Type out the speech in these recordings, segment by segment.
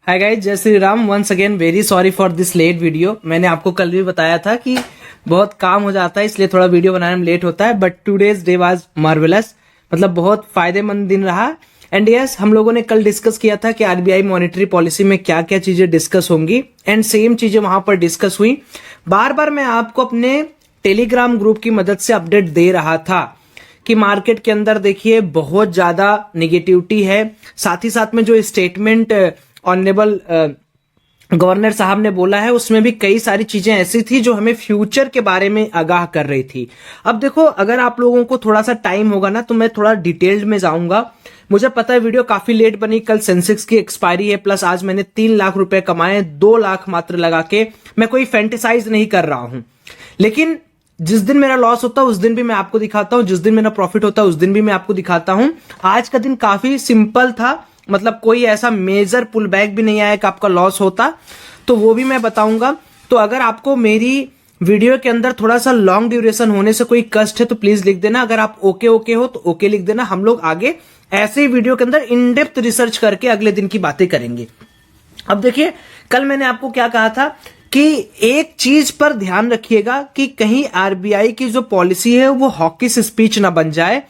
हाय guys, जय Shri Ram. Once again very sorry for this late video. मैंने आपको कल भी बताया था कि बहुत काम हो जाता है, इसलिए थोड़ा वीडियो बनाने में लेट होता है। But today's day was marvellous, मतलब बहुत फायदेमंद दिन रहा। एंड यस, हम लोगों ने कल डिस्कस किया था कि आरबीआई मॉनेटरी पॉलिसी में क्या क्या चीजें डिस्कस होंगी, एंड सेम चीजें वहां पर डिस्कस हुई। बार बार मैं आपको अपने टेलीग्राम ग्रुप की मदद से अपडेट दे रहा था कि मार्केट के अंदर देखिए बहुत ज्यादा निगेटिविटी है। साथ ही साथ में जो स्टेटमेंट ऑनरेबल गवर्नर साहब ने बोला है उसमें भी कई सारी चीजें ऐसी थी जो हमें फ्यूचर के बारे में आगाह कर रही थी। अब देखो, अगर आप लोगों को थोड़ा सा टाइम होगा ना तो मैं थोड़ा डिटेल्ड में जाऊंगा। मुझे पता है वीडियो काफी लेट बनी, कल सेंसेक्स की एक्सपायरी है, प्लस आज मैंने 3 लाख रुपए कमाए 2 लाख मात्र लगा के। मैं कोई फैंटिसाइज नहीं कर रहा हूं, लेकिन जिस दिन मेरा लॉस होता है उस दिन भी मैं आपको दिखाता हूं, जिस दिन मेरा प्रॉफिट होता है उस दिन भी मैं आपको दिखाता हूं। आज का दिन काफी सिंपल था, मतलब कोई ऐसा मेजर पुल बैक भी नहीं आया कि आपका लॉस होता, तो वो भी मैं बताऊंगा। तो अगर आपको मेरी वीडियो के अंदर थोड़ा सा लॉन्ग ड्यूरेशन होने से कोई कष्ट है तो प्लीज लिख देना। अगर आप ओके हो तो ओके लिख देना। हम लोग आगे ऐसे ही वीडियो के अंदर इन डेप्थ रिसर्च करके अगले दिन की बातें करेंगे। अब देखिए, कल मैंने आपको क्या कहा था कि एक चीज पर ध्यान रखिएगा कि कहीं आरबीआई की जो पॉलिसी है वो हॉकिश स्पीच ना बन जाए।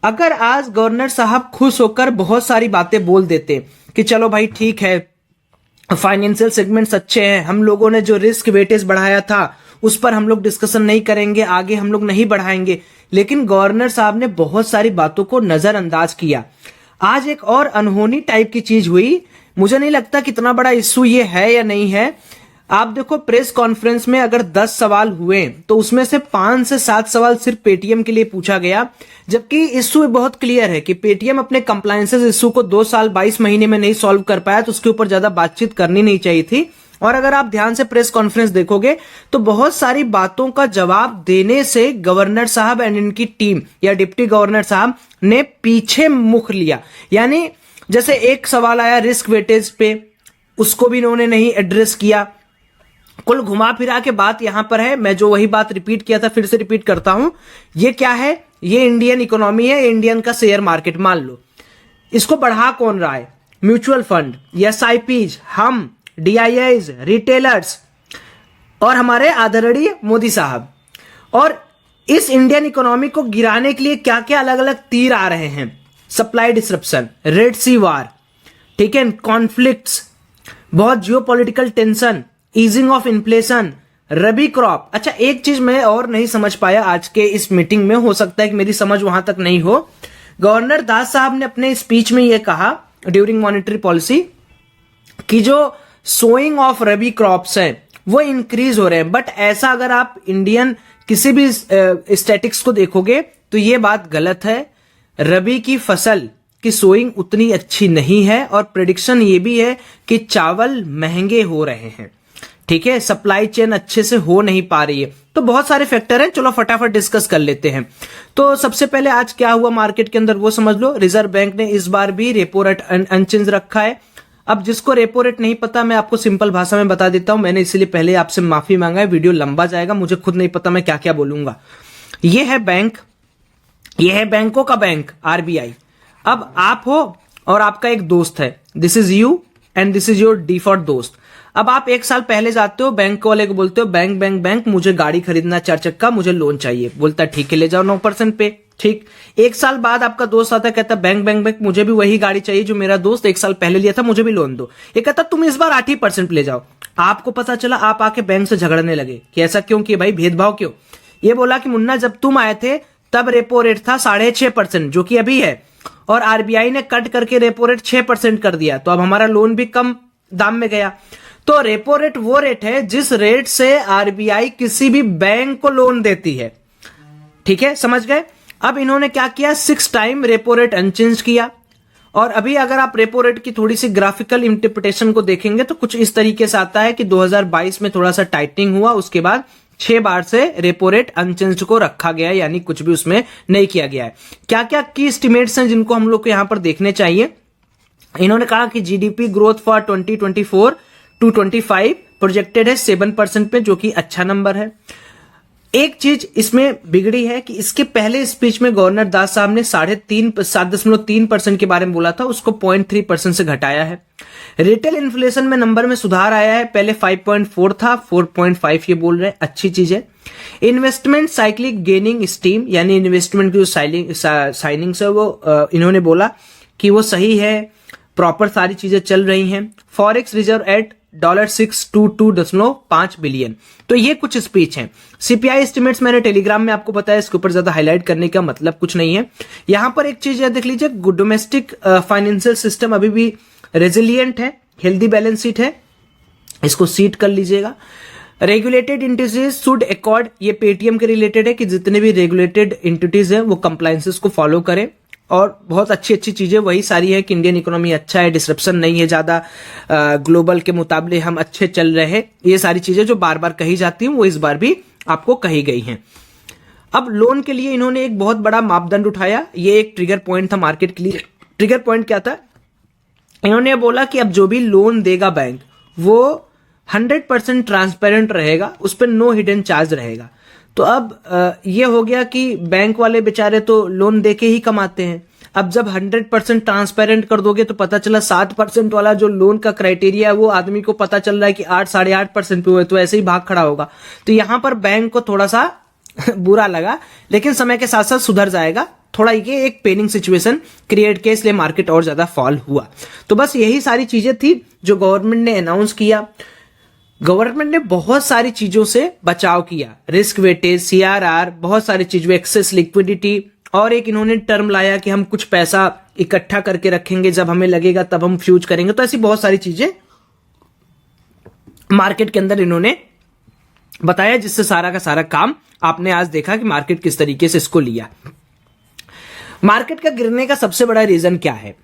अगर आज गवर्नर साहब खुश होकर बहुत सारी बातें बोल देते कि चलो भाई ठीक है, फाइनेंशियल सेगमेंट्स अच्छे हैं, हम लोगों ने जो रिस्क वेटेज बढ़ाया था उस पर हम लोग डिस्कशन नहीं करेंगे, आगे हम लोग नहीं बढ़ाएंगे, लेकिन गवर्नर साहब ने बहुत सारी बातों को नजरअंदाज किया। आज एक और अनहोनी टाइप की चीज हुई। मुझे नहीं लगता कितना बड़ा इश्यू ये है या नहीं है। आप देखो, प्रेस कॉन्फ्रेंस में अगर 10 सवाल हुए तो उसमें से 5 से 7 सवाल सिर्फ पेटीएम के लिए पूछा गया, जबकि इश्यू बहुत क्लियर है कि पेटीएम अपने कंप्लायंसेस इश्यू को 2 साल 22 महीने में नहीं सॉल्व कर पाया, तो उसके ऊपर ज्यादा बातचीत करनी नहीं चाहिए थी। और अगर आप ध्यान से प्रेस कॉन्फ्रेंस देखोगे तो बहुत सारी बातों का जवाब देने से गवर्नर साहब एंड इनकी टीम या डिप्टी गवर्नर साहब ने पीछे मुख लिया। यानी जैसे एक सवाल आया रिस्क वेटेज पे, उसको भी इन्होंने नहीं एड्रेस किया। कुल घुमा फिरा के बात यहां पर है, मैं जो वही बात रिपीट किया था फिर से रिपीट करता हूं। ये क्या है? ये इंडियन इकोनॉमी है, इंडियन का शेयर मार्केट मान लो। इसको बढ़ा कौन रहा है? म्यूचुअल फंड, एसआईपीज, हम, डीआईआईज, रिटेलर्स और हमारे आदरणीय मोदी साहब। और इस इंडियन इकोनॉमी को गिराने के लिए क्या क्या अलग अलग तीर आ रहे हैं? सप्लाई डिसरप्शन, रेड सी वार, ठीक है, कॉन्फ्लिक्ट्स, बहुत geopolitical tension, easing of inflation, rabi crop. अच्छा, एक चीज मैं और नहीं समझ पाया आज के इस मीटिंग में, हो सकता है कि मेरी समझ वहां तक नहीं हो। गवर्नर दास साहब ने अपने स्पीच में यह कहा ड्यूरिंग मॉनेटरी पॉलिसी कि जो सोइंग ऑफ रबी क्रॉप्स है वो इंक्रीज हो रहे हैं। बट ऐसा अगर आप इंडियन किसी भी स्टैटिक्स को देखोगे तो ये बात गलत है। रबी की फसल की सोइंग उतनी अच्छी नहीं है, और प्रेडिक्शन ये भी है कि चावल महंगे हो रहे हैं, ठीक है, सप्लाई चेन अच्छे से हो नहीं पा रही है। तो बहुत सारे फैक्टर हैं, चलो फटाफट डिस्कस कर लेते हैं। तो सबसे पहले आज क्या हुआ मार्केट के अंदर वो समझ लो। रिजर्व बैंक ने इस बार भी रेपो रेट अनचेंज रखा है। अब जिसको रेपो रेट नहीं पता, मैं आपको सिंपल भाषा में बता देता हूं। मैंने इसलिए पहले आपसे माफी मांगा है, वीडियो लंबा जाएगा, मुझे खुद नहीं पता मैं क्या क्या बोलूंगा। ये है बैंक, ये है बैंकों का बैंक आरबीआई। अब आप हो और आपका एक दोस्त है, this is you and this is your default दोस्त। अब आप 1 साल पहले जाते हो बैंक वाले को, बोलते हो बैंक बैंक बैंक मुझे गाड़ी खरीदना 4 चक्का, मुझे लोन चाहिए। बोलता है ठीक है ले जाओ 9% पे, ठीक। 1 साल बाद आपका दोस्त आता है, कहता है बैंक बैंक बैंक मुझे भी वही गाड़ी चाहिए जो मेरा दोस्त 1 साल पहले लिया था, मुझे भी लोन दो। ये कहता तुम इस बार 8% पे ले जाओ। आपको पता चला, आप आके बैंक से झगड़ने लगे कि ऐसा क्यों किया भाई, भेदभाव क्यों? ये बोला कि मुन्ना जब तुम आए थे तब रेपो रेट था 6.5% जो कि अभी है, और आरबीआई ने कट करके रेपो रेट 6% कर दिया, तो अब हमारा लोन भी कम दाम में गया। तो रेपो रेट वो रेट है जिस रेट से आरबीआई किसी भी बैंक को लोन देती है, ठीक है, समझ गए? अब इन्होंने क्या किया, 6 टाइम रेपो रेट अनचेंज किया। और अभी अगर आप रेपो रेट की थोड़ी सी ग्राफिकल इंटरप्रिटेशन को देखेंगे तो कुछ इस तरीके से आता है कि 2022 में थोड़ा सा टाइटनिंग हुआ, उसके बाद 6 बार से रेपो रेट अनचेंज को रखा गया है, यानी कुछ भी उसमें नहीं किया गया है। क्या क्या की एस्टिमेट्स हैं जिनको हम लोग को यहां पर देखने चाहिए? इन्होंने कहा कि GDP growth for 2024 to 25 projected है 7% पे, जो कि अच्छा नंबर है। एक चीज इसमें बिगड़ी है कि इसके पहले स्पीच में गवर्नर दास साहब ने 7.3% के बारे में बोला था, उसको 0.3% से घटाया है। रिटेल इन्फ्लेशन में नंबर में सुधार आया है, पहले 5.4 था, 4.5 ये बोल रहे हैं, अच्छी चीज है। इन्वेस्टमेंट साइक्लिक गेनिंग स्टीम, यानी इन्वेस्टमेंट की जो साइनिंग है वो इन्होंने बोला कि वो सही है, प्रॉपर सारी चीजें चल रही हैं। Forex reserve at $622.5 billion. तो ये कुछ स्पीच हैं। सीपीआई एस्टिमेट्स मैंने टेलीग्राम में आपको बताया, इसके ऊपर ज्यादा हाईलाइट करने का मतलब कुछ नहीं है। यहां पर एक चीज देख लीजिए, डोमेस्टिक फाइनेंशियल सिस्टम अभी भी रेजिलियंट है, हेल्दी बैलेंस शीट है, इसको सीट कर लीजिएगा। रेगुलेटेड एंटिटीज शुड अकॉर्ड, ये पेटीएम के रिलेटेड है कि जितने भी रेगुलेटेड एंटिटीज है वो कंप्लायंसेस को फॉलो करें, और बहुत अच्छी अच्छी चीजें वही सारी है कि इंडियन इकोनॉमी अच्छा है, डिसरप्शन नहीं है ज्यादा, ग्लोबल के मुकाबले हम अच्छे चल रहे हैं। ये सारी चीजें जो बार बार कही जाती हैं वो इस बार भी आपको कही गई हैं। अब लोन के लिए इन्होंने एक बहुत बड़ा मापदंड उठाया, ये एक ट्रिगर पॉइंट था मार्केट के लिए। ट्रिगर पॉइंट क्या था? इन्होंने बोला कि अब जो भी लोन देगा बैंक वो 100% ट्रांसपेरेंट रहेगा, उस पर नो हिडन चार्ज रहेगा। तो अब ये हो गया कि बैंक वाले बेचारे तो लोन देके ही कमाते हैं। अब जब 100% ट्रांसपेरेंट कर दोगे तो पता चला 7% वाला जो लोन का क्राइटेरिया है वो आदमी को पता चल रहा है कि 8-8.5% पे हुए, तो ऐसे ही भाग खड़ा होगा। तो यहां पर बैंक को थोड़ा सा बुरा लगा, लेकिन समय के साथ साथ सुधर जाएगा। थोड़ा ये एक पेनिंग सिचुएशन क्रिएट किया, इसलिए मार्केट और ज्यादा फॉल हुआ। तो बस यही सारी चीजें थी जो गवर्नमेंट ने अनाउंस किया। गवर्नमेंट ने बहुत सारी चीजों से बचाव किया, रिस्क वेटेज, सीआरआर, बहुत सारी चीजों, एक्सेस लिक्विडिटी, और एक इन्होंने टर्म लाया कि हम कुछ पैसा इकट्ठा करके रखेंगे, जब हमें लगेगा तब हम फ्यूज करेंगे। तो ऐसी बहुत सारी चीजें मार्केट के अंदर इन्होंने बताया, जिससे सारा का सारा काम आपने आज देखा कि मार्केट किस तरीके से इसको लिया। मार्केट का गिरने का सबसे बड़ा रीजन क्या है?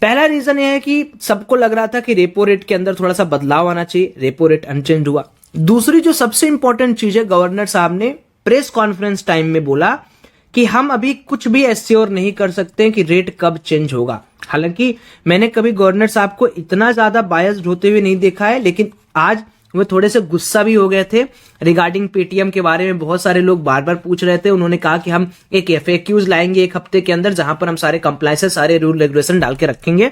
पहला रीजन यह है कि सबको लग रहा था कि रेपो रेट के अंदर थोड़ा सा बदलाव आना चाहिए, रेपो रेट अनचेंज हुआ। दूसरी जो सबसे इंपॉर्टेंट चीज है, गवर्नर साहब ने प्रेस कॉन्फ्रेंस टाइम में बोला कि हम अभी कुछ भी एश्योर नहीं कर सकते कि रेट कब चेंज होगा। हालांकि मैंने कभी गवर्नर साहब को इतना ज्यादा बायस्ड होते हुए नहीं देखा है, लेकिन आज वो थोड़े से गुस्सा भी हो गए थे रिगार्डिंग पेटीएम के बारे में। बहुत सारे लोग बार बार पूछ रहे थे। उन्होंने कहा कि हम एक FAQs लाएंगे 1 हफ्ते के अंदर, जहां पर हम सारे कंप्लायंसेस, सारे रूल रेगुलेशन डाल के रखेंगे।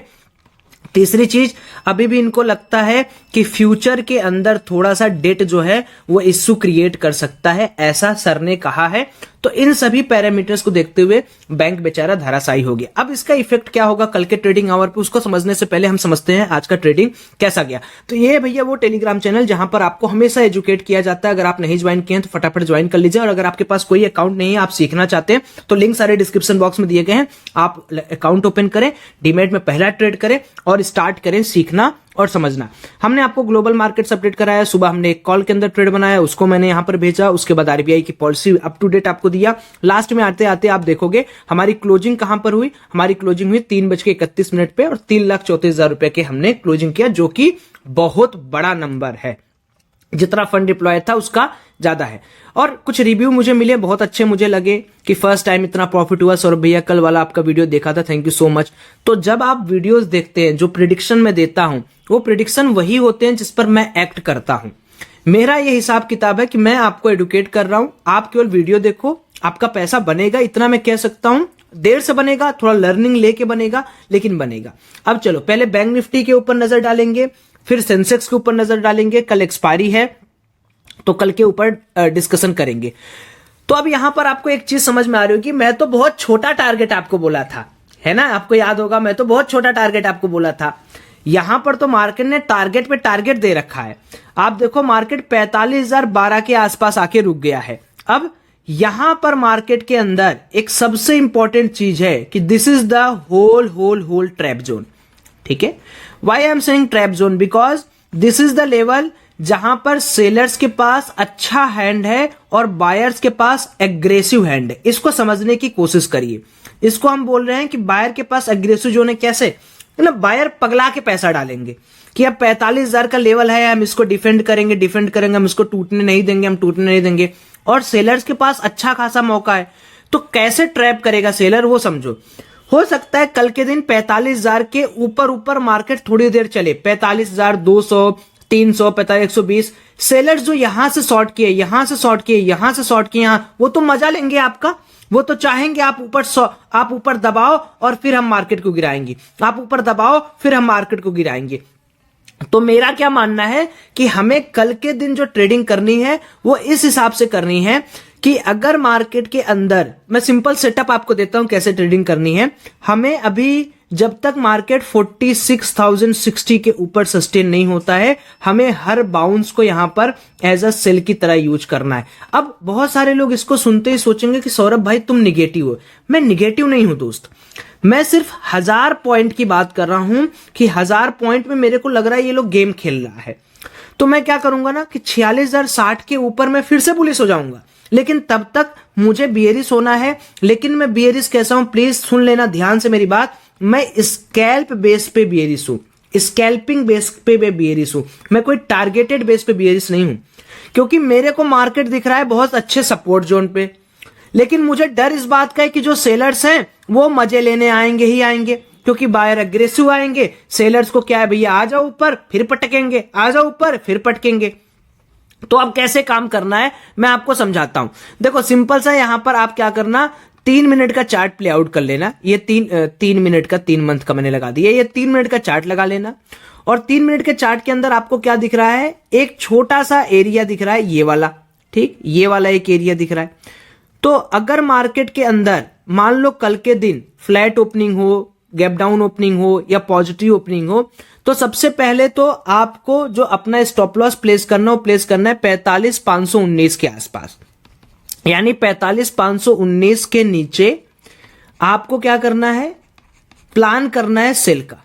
तीसरी चीज, अभी भी इनको लगता है कि फ्यूचर के अंदर थोड़ा सा डेट जो है वो इश्यू क्रिएट कर सकता है, ऐसा सर ने कहा है। तो इन सभी पैरामीटर्स को देखते हुए बैंक बेचारा धराशायी हो गया। अब इसका इफेक्ट क्या होगा कल के ट्रेडिंग आवर पे, उसको समझने से पहले हम समझते हैं आज का ट्रेडिंग कैसा गया। तो ये भैया वो टेलीग्राम चैनल जहां पर आपको हमेशा एजुकेट किया जाता है। अगर आप नहीं ज्वाइन किए हैं तो फटाफट ज्वाइन कर लीजिए, और अगर आपके पास कोई अकाउंट नहीं है, आप सीखना चाहते हैं, तो लिंक सारे डिस्क्रिप्शन बॉक्स में दिए गए हैं। आप अकाउंट ओपन करें, डीमैट में पहला ट्रेड करें और स्टार्ट करें सीखना और समझना। हमने आपको ग्लोबल मार्केट्स अपडेट कराया, सुबह हमने एक कॉल के अंदर ट्रेड बनाया, उसको मैंने यहां पर भेजा, उसके बाद आरबीआई की पॉलिसी अप टू डेट आपको दिया। लास्ट में आते आते आप देखोगे हमारी क्लोजिंग कहां पर हुई। हमारी क्लोजिंग हुई 3:31 पे, और 3,34,000 रुपए के हमने क्लोजिंग किया, जो कि बहुत बड़ा नंबर है। जितना फंड डिप्लॉय था उसका ज्यादा है। और कुछ रिव्यू मुझे मिले, बहुत अच्छे मुझे लगे कि फर्स्ट टाइम इतना प्रॉफिट हुआ। सौरभ भैया कल वाला आपका वीडियो देखा था, थैंक यू सो मच। तो जब आप वीडियोस देखते हैं, जो प्रिडिक्शन मैं देता हूं वो प्रिडिक्शन वही होते हैं जिस पर मैं एक्ट करता हूं। मेरा ये हिसाब किताब है कि मैं आपको एडुकेट कर रहा हूं, आप केवल वीडियो देखो, आपका पैसा बनेगा, इतना मैं कह सकता हूं। देर से बनेगा, थोड़ा लर्निंग लेके बनेगा, लेकिन बनेगा। अब चलो पहले बैंक निफ्टी के ऊपर नजर डालेंगे, फिर सेंसेक्स के ऊपर नजर डालेंगे। कल एक्सपायरी है तो कल के ऊपर डिस्कशन करेंगे। तो अब यहां पर आपको एक चीज समझ में आ रही होगी, मैं तो बहुत छोटा टारगेट आपको बोला था, है ना, आपको याद होगा, मैं तो बहुत छोटा टारगेट आपको बोला था। यहां पर तो मार्केट ने टारगेट पे टारगेट दे रखा है। आप देखो मार्केट 45,012 के आसपास आके रुक गया है। अब यहां पर मार्केट के अंदर एक सबसे इंपॉर्टेंट चीज है कि this is the whole trap zone. ठीक है, why I am saying trap zone, because this is the level जहां पर सेलर्स के पास अच्छा हैंड है और बायर्स के पास एग्रेसिव हैंड है। इसको समझने की कोशिश करिए। इसको हम बोल रहे हैं कि बायर के पास एग्रेसिव जोन है। कैसे? ना, बायर पगला के पैसा डालेंगे कि अब 45,000 का लेवल है, हम इसको डिफेंड करेंगे, हम इसको टूटने नहीं देंगे, और सेलर्स के पास अच्छा खासा मौका है। तो कैसे ट्रैप करेगा सेलर, वो समझो। हो सकता है कल के दिन 45,000 के ऊपर मार्केट थोड़ी देर चले, 45,200, 345, 120। सेलर्स जो यहां से शॉर्ट किए, यहां से शॉर्ट किए, यहां से शॉर्ट किए, यहां, वो तो मजा लेंगे आपका, वो तो चाहेंगे आप ऊपर दबाओ और फिर हम मार्केट को गिराएंगे, आप ऊपर दबाओ फिर हम मार्केट को गिराएंगे। तो मेरा क्या मानना है कि हमें कल के दिन जो ट्रेडिंग करनी है वो इस हिसाब से करनी है कि अगर मार्केट के अंदर, मैं सिंपल सेटअप आपको देता हूं कैसे ट्रेडिंग करनी है। हमें अभी जब तक मार्केट 46,060 के ऊपर सस्टेन नहीं होता है, हमें हर बाउंस को यहां पर एज अ सेल की तरह यूज करना है। अब बहुत सारे लोग इसको सुनते ही सोचेंगे कि सौरभ भाई तुम निगेटिव हो। मैं निगेटिव नहीं हूं दोस्त, मैं सिर्फ 1000 पॉइंट की बात कर रहा हूं कि 1000 पॉइंट में मेरे को लग रहा है ये लोग गेम खेल रहा है, तो मैं क्या करूंगा ना कि 46,060 के ऊपर मैं फिर से बुलिश हो जाऊंगा। लेकिन तब तक मुझे बियरिश होना है। लेकिन मैं बियरिश कैसा हूं, प्लीज सुन लेना ध्यान से मेरी बात। मैं स्कैल्प बेस पे बियरिश हूं, स्कैल्पिंग बेस पे बियरिश हूं, मैं कोई टारगेटेड बेस पे बियरिश नहीं हूं। क्योंकि मेरे को मार्केट दिख रहा है बहुत अच्छे सपोर्ट जोन पे, लेकिन मुझे डर इस बात का है कि जो सेलर्स हैं वो मजे लेने आएंगे ही आएंगे, क्योंकि बायर अग्रेसिव आएंगे। सेलर्स को क्या है भैया, आ जाओ ऊपर फिर पटकेंगे, आ जाओ ऊपर फिर पटकेंगे। तो अब कैसे काम करना है मैं आपको समझाता हूं। देखो सिंपल सा, यहां पर आप क्या करना, 3 मिनट का चार्ट प्ले आउट कर लेना। ये 3 मिनट का, 3 मंथ का मैंने लगा दिया, ये 3 मिनट का चार्ट लगा लेना। और 3 मिनट के चार्ट के अंदर आपको क्या दिख रहा है, एक छोटा सा एरिया दिख रहा है, ये वाला, ठीक, ये वाला एक एरिया दिख रहा है। तो अगर मार्केट के अंदर मान लो कल के दिन फ्लैट ओपनिंग हो, गैप डाउन ओपनिंग हो या पॉजिटिव ओपनिंग हो, तो सबसे पहले तो आपको जो अपना स्टॉप लॉस प्लेस करना है 45,519 के आसपास, यानी 45,519 के नीचे आपको क्या करना है, प्लान करना है सेल का,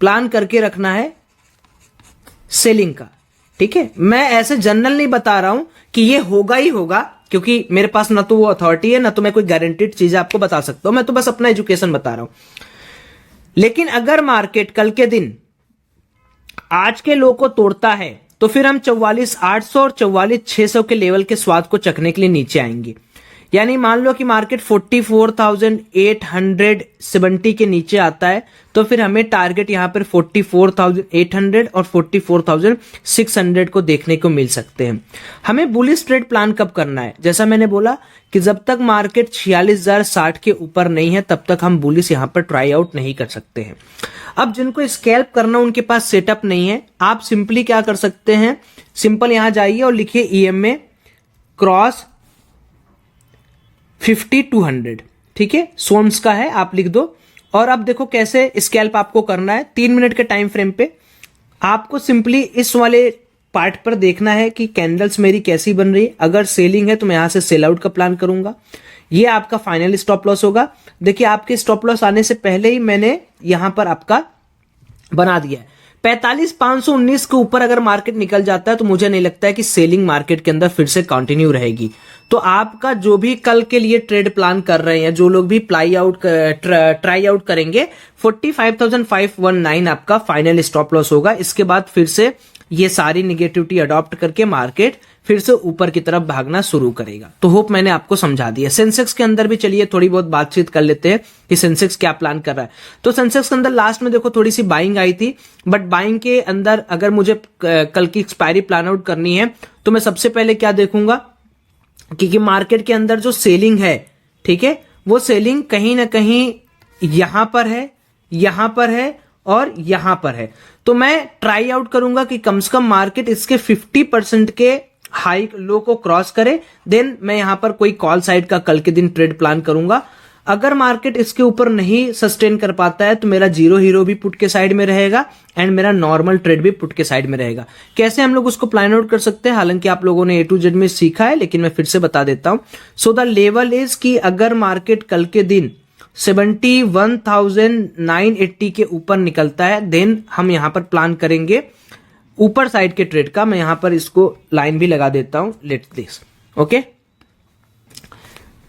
प्लान करके रखना है सेलिंग का। ठीक है, मैं ऐसे जनरल नहीं बता रहा हूं कि ये होगा ही होगा, क्योंकि मेरे पास ना तो वो अथॉरिटी है ना तो मैं कोई गारंटीड चीज आपको बता सकता हूं, मैं तो बस अपना एजुकेशन बता रहा हूं। लेकिन अगर मार्केट कल के दिन आज के लो को तोड़ता है तो फिर हम 44,800 और 44,600 के लेवल के स्वाद को चखने के लिए नीचे आएंगे। यानी मान लो कि मार्केट 44,870 के नीचे आता है तो फिर हमें टारगेट यहां पर 44,800 और 44,600 को देखने को मिल सकते हैं। हमें बुलिश ट्रेड प्लान कब करना है, जैसा मैंने बोला कि जब तक मार्केट 46,060 के ऊपर नहीं है तब तक हम बुलिश यहां पर ट्राई आउट नहीं कर सकते हैं। अब जिनको स्कैल्प करना उनके पास सेटअप नहीं है, आप सिंपली क्या कर सकते हैं, सिंपल यहां जाइए और लिखिए EMA क्रॉस 50-200, ठीक है, सोम्स का है, आप लिख दो। और अब देखो कैसे स्कैल्प आपको करना है। 3 मिनट के टाइम फ्रेम पे आपको सिंपली इस वाले पार्ट पर देखना है कि कैंडल्स मेरी कैसी बन रही है। अगर सेलिंग है तो मैं यहां से सेल आउट का प्लान करूंगा, ये आपका फाइनल स्टॉप लॉस होगा। देखिए आपके स्टॉप लॉस आने से पहले ही मैंने यहां पर आपका बना दिया है। 45,519 के ऊपर अगर मार्केट निकल जाता है तो मुझे नहीं लगता है कि सेलिंग मार्केट के अंदर फिर से कंटिन्यू रहेगी। तो आपका जो भी कल के लिए ट्रेड प्लान कर रहे हैं, जो लोग भी ट्राई आउट करेंगे, 45,519 आपका फाइनल स्टॉप लॉस होगा। इसके बाद फिर से ये सारी निगेटिविटी अडॉप्ट करके मार्केट फिर से ऊपर की तरफ भागना शुरू करेगा। तो होप मैंने आपको समझा दिया। सेंसेक्स के अंदर भी चलिए थोड़ी बहुत बातचीत कर लेते हैं कि सेंसेक्स क्या प्लान कर रहा है। तो सेंसेक्स के अंदर लास्ट में देखो थोड़ी सी बाइंग आई थी, बट बाइंग के अंदर अगर मुझे कल की एक्सपायरी प्लान आउट करनी है तो मैं सबसे पहले क्या देखूंगा, क्योंकि मार्केट के अंदर जो सेलिंग है, ठीक है, वो सेलिंग कहीं ना कहीं यहां पर है, यहां पर है और यहां पर है। तो मैं ट्राई आउट करूंगा कि कम से कम मार्केट इसके 50% के हाई लो को क्रॉस करे, देन मैं यहां पर कोई कॉल साइड का कल के दिन ट्रेड प्लान करूंगा। अगर मार्केट इसके ऊपर नहीं सस्टेन कर पाता है तो मेरा जीरो हीरो भी पुट के साइड में रहेगा एंड मेरा नॉर्मल ट्रेड भी पुट के साइड में रहेगा। कैसे हम लोग उसको प्लान आउट कर सकते हैं, हालांकि आप लोगों ने A to Z में सीखा है, लेकिन मैं फिर से बता देता हूं। सो द लेवल इज कि अगर मार्केट कल के दिन 71,980 के ऊपर निकलता है देन हम यहां पर प्लान करेंगे ऊपर साइड के ट्रेड का। मैं यहां पर इसको लाइन भी लगा देता हूं, लेट दिस, ओके।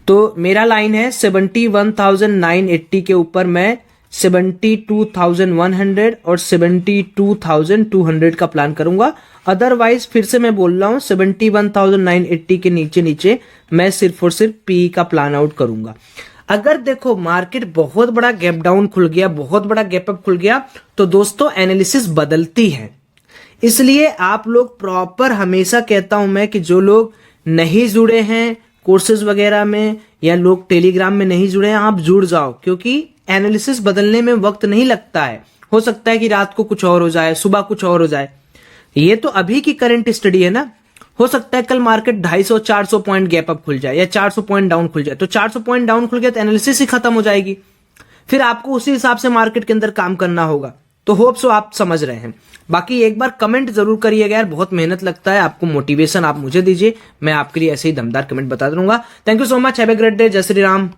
तो मेरा लाइन है 71,980 के ऊपर मैं 72,100 और 72,200 का प्लान करूंगा। अदरवाइज फिर से मैं बोल रहा हूं 71,980 के नीचे नीचे मैं सिर्फ और सिर्फ PE का प्लान आउट करूंगा। अगर देखो मार्केट बहुत बड़ा गैप डाउन खुल गया, बहुत बड़ा गैप अप खुल गया, तो दोस्तों एनालिसिस बदलती है। इसलिए आप लोग प्रॉपर, हमेशा कहता हूं मैं कि जो लोग नहीं जुड़े हैं कोर्सेज वगैरह में या लोग टेलीग्राम में नहीं जुड़े हैं, आप जुड़ जाओ, क्योंकि एनालिसिस बदलने में वक्त नहीं लगता है। हो सकता है कि रात को कुछ और हो जाए, सुबह कुछ और हो जाए। ये तो अभी की करंट स्टडी है ना। हो सकता है कल मार्केट 250-400 पॉइंट गैप अप खुल जाए या 400 पॉइंट डाउन खुल जाए, तो 400 पॉइंट डाउन खुल गया तो एनालिसिस ही खत्म हो जाएगी। फिर आपको उसी हिसाब से मार्केट के अंदर काम करना होगा। तो होप सो आप समझ रहे हैं। बाकी एक बार कमेंट जरूर करिएगा यार, बहुत मेहनत लगता है, आपको मोटिवेशन आप मुझे दीजिए, मैं आपके लिए ऐसे ही दमदार कमेंट बता दूंगा। Thank you so much, have a great day, जय श्री राम।